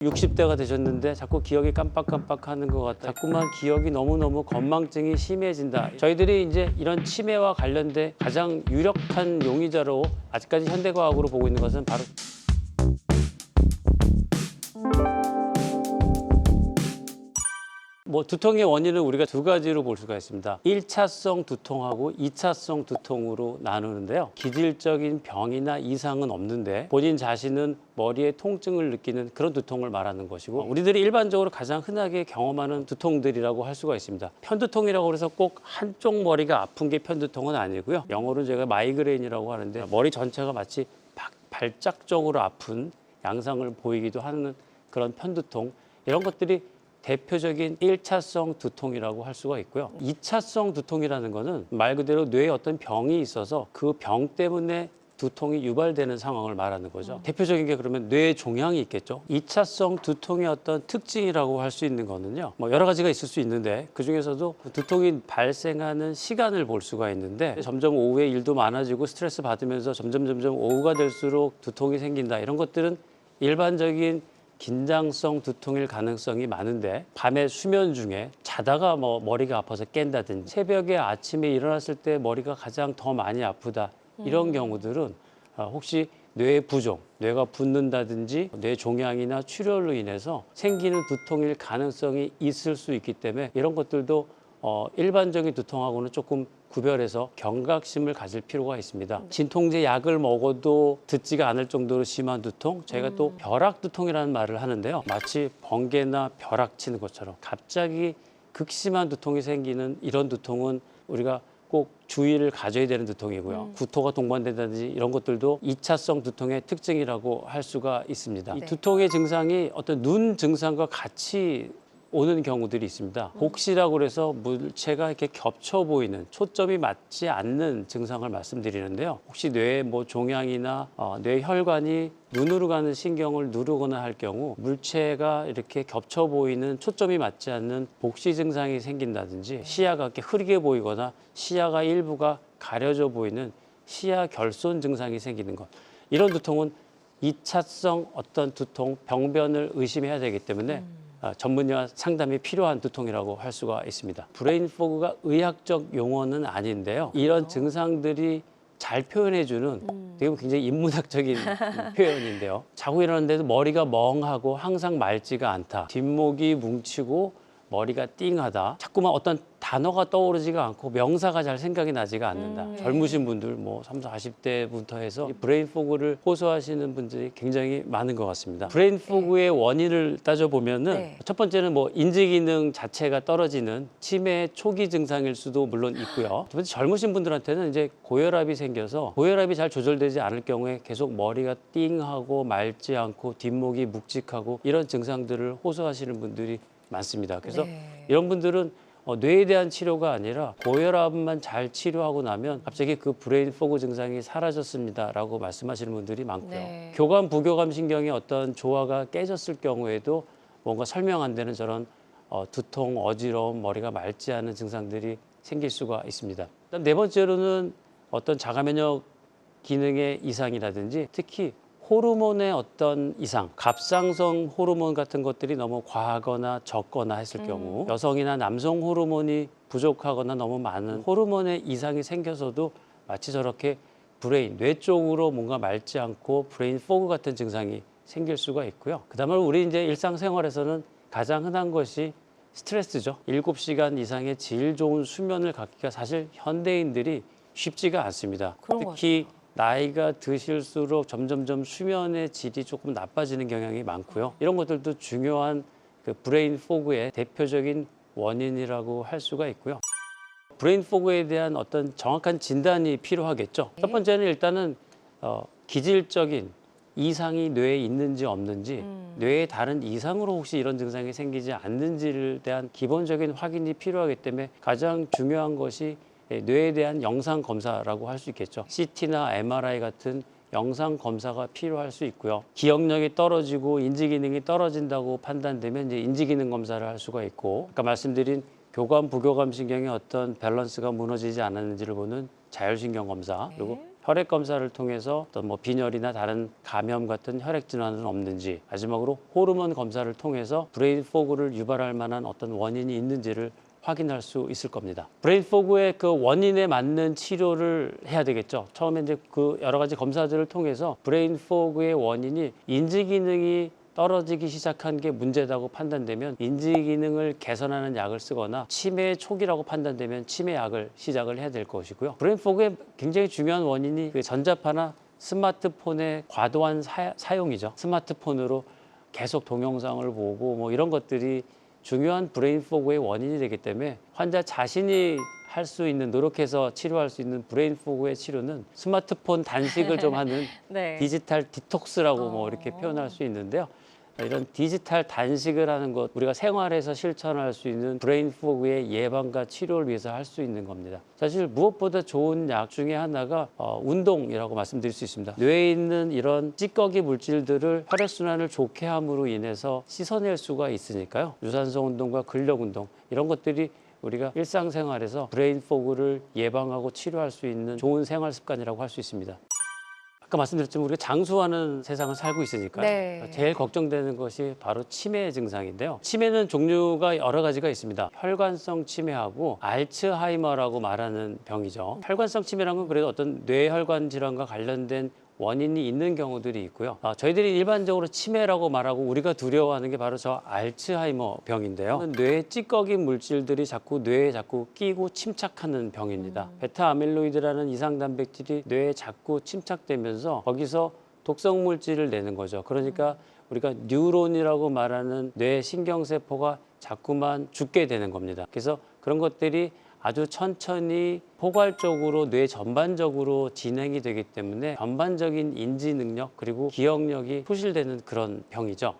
60대가 되셨는데 자꾸 기억이 깜빡깜빡하는 것 같다. 자꾸만 기억이 너무너무 건망증이 심해진다. 저희들이 이제 이런 치매와 관련된 가장 유력한 용의자로 아직까지 현대과학으로 보고 있는 것은 바로 두통의 원인은 우리가 두 가지로 볼 수가 있습니다. 1차성 두통하고 2차성 두통으로 나누는데요. 기질적인 병이나 이상은 없는데 본인 자신은 머리에 통증을 느끼는 그런 두통을 말하는 것이고, 우리들이 일반적으로 가장 흔하게 경험하는 두통들이라고 할 수가 있습니다. 편두통이라고 해서 꼭 한쪽 머리가 아픈 게 편두통은 아니고요. 영어로는 제가 마이그레인이라고 하는데 머리 전체가 마치 발작적으로 아픈 양상을 보이기도 하는 그런 편두통, 이런 것들이 대표적인 1차성 두통이라고 할 수가 있고요. 2차성 두통이라는 거는 말 그대로 뇌에 어떤 병이 있어서 그 병 때문에 두통이 유발되는 상황을 말하는 거죠. 대표적인 게 그러면 뇌 종양이 있겠죠. 2차성 두통의 어떤 특징이라고 할 수 있는 거는요, 여러 가지가 있을 수 있는데 그중에서도 두통이 발생하는 시간을 볼 수가 있는데, 점점 오후에 일도 많아지고 스트레스 받으면서 점점 오후가 될수록 두통이 생긴다, 이런 것들은 일반적인 긴장성 두통일 가능성이 많은데, 밤에 수면 중에 자다가 머리가 아파서 깬다든지 새벽에 아침에 일어났을 때 머리가 가장 더 많이 아프다, 이런 경우들은 혹시 뇌 부종, 뇌가 붓는다든지 뇌 종양이나 출혈로 인해서 생기는 두통일 가능성이 있을 수 있기 때문에 이런 것들도 일반적인 두통하고는 조금 구별해서 경각심을 가질 필요가 있습니다. 진통제 약을 먹어도 듣지가 않을 정도로 심한 두통, 저희가 또 벼락 두통이라는 말을 하는데요. 마치 번개나 벼락 치는 것처럼 갑자기 극심한 두통이 생기는 이런 두통은 우리가 꼭 주의를 가져야 되는 두통이고요. 구토가 동반된다든지 이런 것들도 2차성 두통의 특징이라고 할 수가 있습니다. 이 두통의 증상이 어떤 눈 증상과 같이 오는 경우들이 있습니다. 복시라고 그래서 물체가 이렇게 겹쳐 보이는, 초점이 맞지 않는 증상을 말씀드리는데요. 혹시 뇌에 종양이나 뇌 혈관이 눈으로 가는 신경을 누르거나 할 경우 물체가 이렇게 겹쳐 보이는, 초점이 맞지 않는 복시 증상이 생긴다든지, 시야가 이렇게 흐리게 보이거나 시야가 일부가 가려져 보이는 시야 결손 증상이 생기는 것, 이런 두통은 2차성 어떤 두통, 병변을 의심해야 되기 때문에 전문의와 상담이 필요한 두통이라고 할 수가 있습니다. 브레인 포그가 의학적 용어는 아닌데요. 이런 증상들이 잘 표현해주는 되게 굉장히 인문학적인 표현인데요. 자고 일어났는데도 머리가 멍하고 항상 맑지가 않다. 뒷목이 뭉치고 머리가 띵하다. 자꾸만 어떤 단어가 떠오르지가 않고 명사가 잘 생각이 나지가 않는다. 젊으신 분들 30, 40대부터 해서 이 브레인 포그를 호소하시는 분들이 굉장히 많은 것 같습니다. 브레인 포그의 원인을 따져보면은 첫 번째는 인지 기능 자체가 떨어지는 치매의 초기 증상일 수도 물론 있고요. 두 번째, 젊으신 분들한테는 이제 고혈압이 생겨서 고혈압이 잘 조절되지 않을 경우에 계속 머리가 띵하고 맑지 않고 뒷목이 묵직하고 이런 증상들을 호소하시는 분들이 많습니다. 그래서 이런 분들은 뇌에 대한 치료가 아니라 고혈압만 잘 치료하고 나면 갑자기 그 브레인 포그 증상이 사라졌습니다라고 말씀하시는 분들이 많고요. 교감, 부교감 신경의 어떤 조화가 깨졌을 경우에도 뭔가 설명 안 되는 저런 두통, 어지러움, 머리가 맑지 않은 증상들이 생길 수가 있습니다. 그다음 네 번째로는 어떤 자가 면역 기능의 이상이라든지, 특히 호르몬의 어떤 이상, 갑상선 호르몬 같은 것들이 너무 과하거나 적거나 했을 경우, 여성이나 남성 호르몬이 부족하거나 너무 많은 호르몬의 이상이 생겨서도 마치 저렇게 브레인, 뇌 쪽으로 뭔가 맑지 않고 브레인 포그 같은 증상이 생길 수가 있고요. 그다음에 우리 이제 일상생활에서는 가장 흔한 것이 스트레스죠. 7시간 이상의 질 좋은 수면을 갖기가 사실 현대인들이 쉽지가 않습니다. 특히 나이가 드실수록 점점점 수면의 질이 조금 나빠지는 경향이 많고요. 이런 것들도 중요한 그 브레인 포그의 대표적인 원인이라고 할 수가 있고요. 브레인 포그에 대한 어떤 정확한 진단이 필요하겠죠. 첫 번째는 일단은 기질적인 이상이 뇌에 있는지 없는지, 뇌에 다른 이상으로 혹시 이런 증상이 생기지 않는지를 대한 기본적인 확인이 필요하기 때문에 가장 중요한 것이 뇌에 대한 영상 검사라고 할 수 있겠죠. CT나 MRI 같은 영상 검사가 필요할 수 있고요. 기억력이 떨어지고 인지 기능이 떨어진다고 판단되면 이제 인지 기능 검사를 할 수가 있고, 아까 말씀드린 교감, 부교감 신경의 어떤 밸런스가 무너지지 않았는지를 보는 자율신경 검사, 그리고 혈액 검사를 통해서 어떤 뭐 빈혈이나 다른 감염 같은 혈액 질환은 없는지, 마지막으로 호르몬 검사를 통해서 브레인 포그를 유발할 만한 어떤 원인이 있는지를 확인할 수 있을 겁니다. 브레인 포그의 그 원인에 맞는 치료를 해야 되겠죠. 처음에 이제 그 여러 가지 검사들을 통해서 브레인 포그의 원인이 인지 기능이 떨어지기 시작한 게 문제다고 판단되면 인지 기능을 개선하는 약을 쓰거나 치매 초기라고 판단되면 치매 약을 시작을 해야 될 것이고요. 브레인 포그의 굉장히 중요한 원인이 그 전자파나 스마트폰의 과도한 사용이죠. 스마트폰으로 계속 동영상을 보고 뭐 이런 것들이 중요한 브레인 포그의 원인이 되기 때문에 환자 자신이 할 수 있는, 노력해서 치료할 수 있는 브레인 포그의 치료는 스마트폰 단식을 좀 하는 네. 디지털 디톡스라고 뭐 이렇게 표현할 수 있는데요. 이런 디지털 단식을 하는 것, 우리가 생활에서 실천할 수 있는 브레인 포그의 예방과 치료를 위해서 할 수 있는 겁니다. 사실 무엇보다 좋은 약 중에 하나가 운동이라고 말씀드릴 수 있습니다. 뇌에 있는 이런 찌꺼기 물질들을 혈액순환을 좋게 함으로 인해서 씻어낼 수가 있으니까요. 유산소 운동과 근력 운동, 이런 것들이 우리가 일상생활에서 브레인 포그를 예방하고 치료할 수 있는 좋은 생활 습관이라고 할 수 있습니다. 아까 말씀드렸지만 우리가 장수하는 세상을 살고 있으니까 네. 제일 걱정되는 것이 바로 치매 증상인데요. 치매는 종류가 여러 가지가 있습니다. 혈관성 치매하고 알츠하이머라고 말하는 병이죠. 혈관성 치매라는 건 그래도 어떤 뇌혈관 질환과 관련된 원인이 있는 경우들이 있고요. 저희들이 일반적으로 치매라고 말하고 우리가 두려워하는 게 바로 저 알츠하이머 병인데요. 뇌에 찌꺼기 물질들이 뇌에 자꾸 끼고 침착하는 병입니다. 베타 아밀로이드라는 이상 단백질이 뇌에 자꾸 침착되면서 거기서 독성 물질을 내는 거죠. 그러니까 우리가 뉴론이라고 말하는 뇌 신경세포가 자꾸만 죽게 되는 겁니다. 그래서 그런 것들이 아주 천천히 포괄적으로 뇌 전반적으로 진행이 되기 때문에 전반적인 인지 능력 그리고 기억력이 소실되는 그런 병이죠.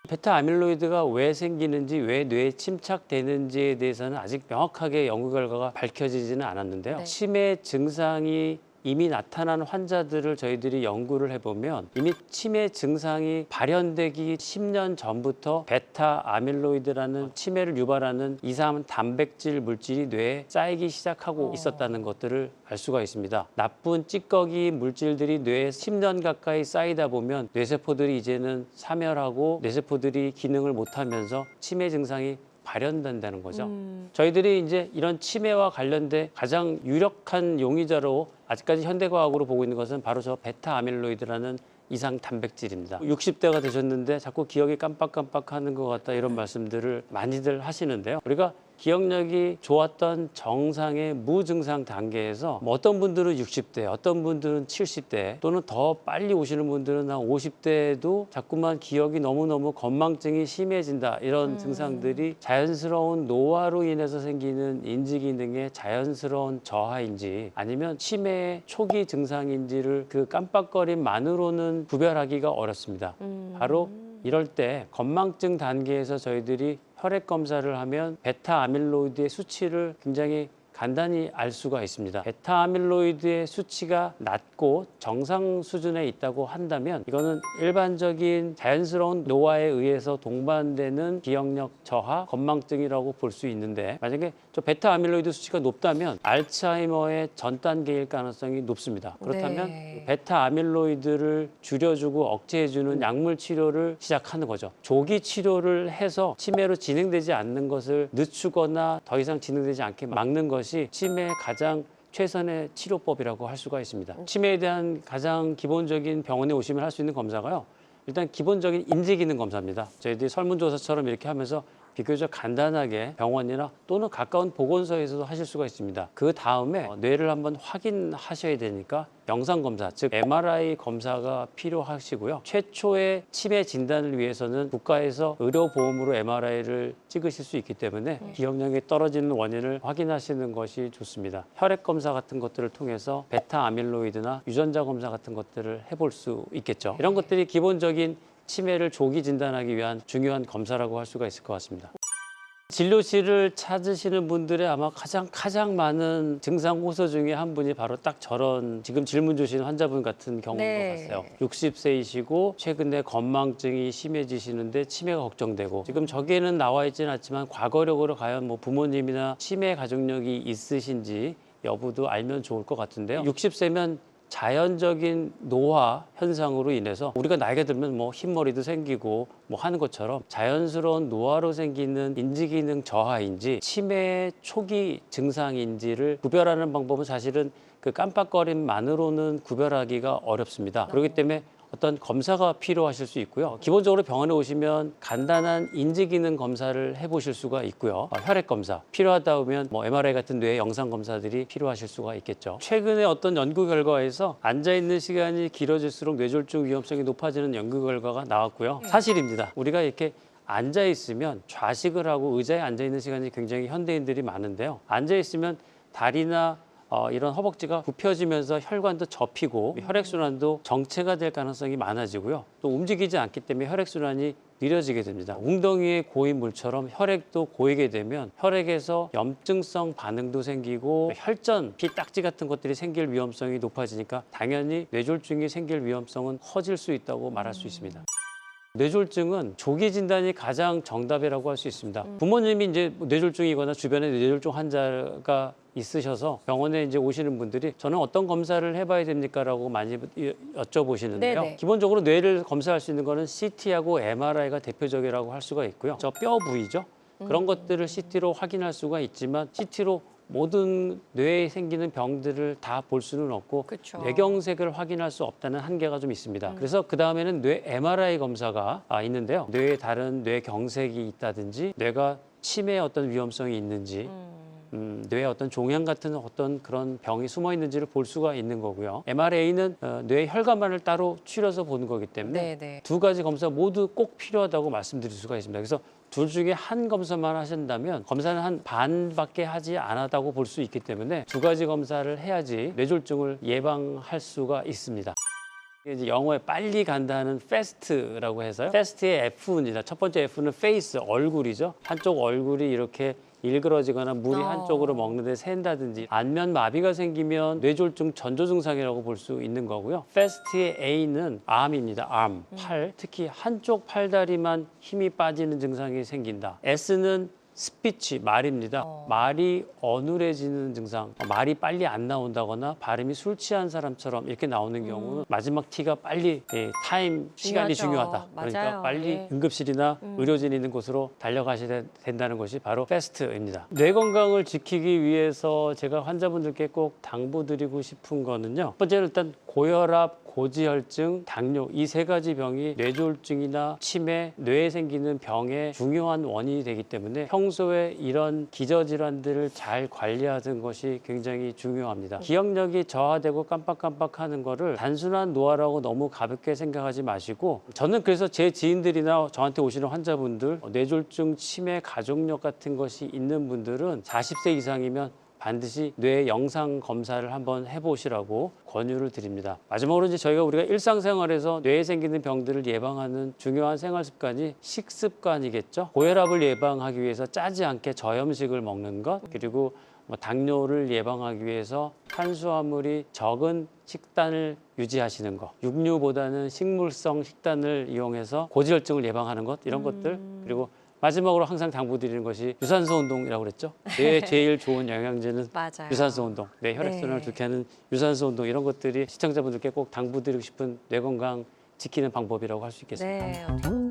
베타 아밀로이드가 왜 생기는지, 왜 뇌에 침착되는지에 대해서는 아직 명확하게 연구 결과가 밝혀지지는 않았는데요. 네. 치매 증상이 이미 나타난 환자들을 저희들이 연구를 해보면 이미 치매 증상이 발현되기 10년 전부터 베타 아밀로이드라는 치매를 유발하는 이상 단백질 물질이 뇌에 쌓이기 시작하고 있었다는 것들을 알 수가 있습니다. 나쁜 찌꺼기 물질들이 뇌에 10년 가까이 쌓이다 보면 뇌세포들이 이제는 사멸하고 뇌세포들이 기능을 못하면서 치매 증상이 발현된다는 거죠. 저희들이 이제 이런 치매와 관련된 가장 유력한 용의자로 아직까지 현대과학으로 보고 있는 것은 바로 저 베타 아밀로이드라는 이상 단백질입니다. 60대가 되셨는데 자꾸 기억이 깜빡깜빡하는 것 같다, 이런 말씀들을 많이들 하시는데요. 우리가 기억력이 좋았던 정상의 무증상 단계에서 뭐 어떤 분들은 60대, 어떤 분들은 70대, 또는 더 빨리 오시는 분들은 한 50대에도 자꾸만 기억이 너무너무 건망증이 심해진다, 이런 증상들이 자연스러운 노화로 인해서 생기는 인지 기능의 자연스러운 저하인지 아니면 치매의 초기 증상인지를 그 깜빡거림만으로는 구별하기가 어렵습니다. 바로 이럴 때 건망증 단계에서 저희들이 혈액 검사를 하면 베타 아밀로이드의 수치를 굉장히 간단히 알 수가 있습니다. 베타 아밀로이드의 수치가 낮고 정상 수준에 있다고 한다면 이거는 일반적인 자연스러운 노화에 의해서 동반되는 기억력 저하, 건망증이라고 볼 수 있는데, 만약에 저 베타 아밀로이드 수치가 높다면 알츠하이머의 전 단계일 가능성이 높습니다. 그렇다면 네. 베타 아밀로이드를 줄여주고 억제해주는 약물 치료를 시작하는 거죠. 조기 치료를 해서 치매로 진행되지 않는 것을 늦추거나 더 이상 진행되지 않게 막는 것이 치매의 가장 최선의 치료법이라고 할 수가 있습니다. 치매에 대한 가장 기본적인 병원에 오시면 할 수 있는 검사가요, 일단 기본적인 인지기능 검사입니다. 저희들이 설문조사처럼 이렇게 하면서 비교적 간단하게 병원이나 또는 가까운 보건소에서도 하실 수가 있습니다. 그 다음에 뇌를 한번 확인하셔야 되니까 영상검사, 즉 MRI 검사가 필요하시고요. 최초의 치매 진단을 위해서는 국가에서 의료보험으로 MRI를 찍으실 수 있기 때문에 기억력이 떨어지는 원인을 확인하시는 것이 좋습니다. 혈액검사 같은 것들을 통해서 베타 아밀로이드나 유전자 검사 같은 것들을 해볼 수 있겠죠. 이런 것들이 기본적인 치매를 조기 진단하기 위한 중요한 검사라고 할 수가 있을 것 같습니다. 진료실을 찾으시는 분들의 아마 가장 많은 증상 호소 중에 한 분이 바로 딱 저런 지금 질문 주신 환자분 같은 경우인 네. 것 같아요. 60세이시고 최근에 건망증이 심해지시는데 치매가 걱정되고, 지금 저기에는 나와 있지는 않지만 과거력으로 과연 뭐 부모님이나 치매 가족력이 있으신지 여부도 알면 좋을 것 같은데요. 60세면 자연적인 노화 현상으로 인해서 우리가 나이가 들면 뭐 흰머리도 생기고 뭐 하는 것처럼 자연스러운 노화로 생기는 인지기능 저하인지 치매 초기 증상인지를 구별하는 방법은 사실은 그 깜빡거림만으로는 구별하기가 어렵습니다. 그렇기 때문에 어떤 검사가 필요하실 수 있고요. 기본적으로 병원에 오시면 간단한 인지기능 검사를 해보실 수가 있고요. 혈액 검사 필요하다 보면 뭐 MRI 같은 뇌 영상 검사들이 필요하실 수가 있겠죠. 최근에 어떤 연구 결과에서 앉아 있는 시간이 길어질수록 뇌졸중 위험성이 높아지는 연구 결과가 나왔고요. 사실입니다. 우리가 이렇게 앉아 있으면 좌식을 하고 의자에 앉아 있는 시간이 굉장히 현대인들이 많은데요. 앉아 있으면 다리나 이런 허벅지가 굽혀지면서 혈관도 접히고 혈액순환도 정체가 될 가능성이 많아지고요. 또 움직이지 않기 때문에 혈액순환이 느려지게 됩니다. 웅덩이에 고인 물처럼 혈액도 고이게 되면 혈액에서 염증성 반응도 생기고 혈전, 피딱지 같은 것들이 생길 위험성이 높아지니까 당연히 뇌졸중이 생길 위험성은 커질 수 있다고 말할 수 있습니다. 뇌졸중은 조기 진단이 가장 정답이라고 할 수 있습니다. 부모님이 이제 뇌졸중이거나 주변에 뇌졸중 환자가 있으셔서 병원에 이제 오시는 분들이 저는 어떤 검사를 해봐야 됩니까라고 많이 여쭤보시는데요. 네네. 기본적으로 뇌를 검사할 수 있는 거는 CT하고 MRI가 대표적이라고 할 수가 있고요. 저 뼈 부위죠. 그런 것들을 CT로 확인할 수가 있지만 CT로 모든 뇌에 생기는 병들을 다 볼 수는 없고 그쵸. 뇌경색을 확인할 수 없다는 한계가 좀 있습니다. 그래서 그 다음에는 뇌 MRI 검사가 있는데요. 뇌에 다른 뇌경색이 있다든지 뇌가 치매의 어떤 위험성이 있는지 뇌에 어떤 종양 같은 어떤 그런 병이 숨어 있는지를 볼 수가 있는 거고요. MRA는 뇌 혈관만을 따로 추려서 보는 거기 때문에 네네. 두 가지 검사 모두 꼭 필요하다고 말씀드릴 수가 있습니다. 그래서 둘 중에 한 검사만 하신다면 검사는 한 반밖에 하지 않았다고 볼 수 있기 때문에 두 가지 검사를 해야지 뇌졸중을 예방할 수가 있습니다. 이제 영어에 빨리 간다는 fast라고 해서요. fast의 F입니다. 첫 번째 F는 face, 얼굴이죠. 한쪽 얼굴이 이렇게 일그러지거나 물이 한쪽으로 먹는데 샌다든지 안면 마비가 생기면 뇌졸중 전조 증상이라고 볼 수 있는 거고요. fast의 A는 arm입니다. arm, 팔. 특히 한쪽 팔다리만 힘이 빠지는 증상이 생긴다. S는 스피치, 말입니다. 말이 어눌해지는 증상, 말이 빨리 안 나온다거나 발음이 술 취한 사람처럼 이렇게 나오는 경우는 마지막 T가 빨리 타임, 시간이 중요하죠. 중요하다. 그러니까 맞아요. 빨리 예. 응급실이나 의료진 있는 곳으로 달려가셔야 된다는 것이 바로 패스트입니다. 뇌 건강을 지키기 위해서 제가 환자분들께 꼭 당부드리고 싶은 거는요. 첫 번째는 일단 고혈압, 고지혈증, 당뇨 이 세 가지 병이 뇌졸중이나 치매, 뇌에 생기는 병의 중요한 원인이 되기 때문에 평소에 이런 기저질환들을 잘 관리하는 것이 굉장히 중요합니다. 기억력이 저하되고 깜빡깜빡하는 거를 단순한 노화라고 너무 가볍게 생각하지 마시고 저는 그래서 제 지인들이나 저한테 오시는 환자분들 뇌졸중, 치매, 가족력 같은 것이 있는 분들은 40세 이상이면 반드시 뇌 영상 검사를 한번 해보시라고 권유를 드립니다. 마지막으로 이제 우리가 일상생활에서 뇌에 생기는 병들을 예방하는 중요한 생활 습관이 식습관이겠죠. 고혈압을 예방하기 위해서 짜지 않게 저염식을 먹는 것, 그리고 당뇨를 예방하기 위해서 탄수화물이 적은 식단을 유지하시는 것, 육류보다는 식물성 식단을 이용해서 고지혈증을 예방하는 것, 이런 것들, 그리고 마지막으로 항상 당부드리는 것이 유산소 운동이라고 그랬죠. 뇌에 제일 좋은 영양제는 맞아요. 유산소 운동, 뇌 혈액순환을 네. 좋게 하는 유산소 운동, 이런 것들이 시청자분들께 꼭 당부드리고 싶은 뇌 건강 지키는 방법이라고 할 수 있겠습니다. 네.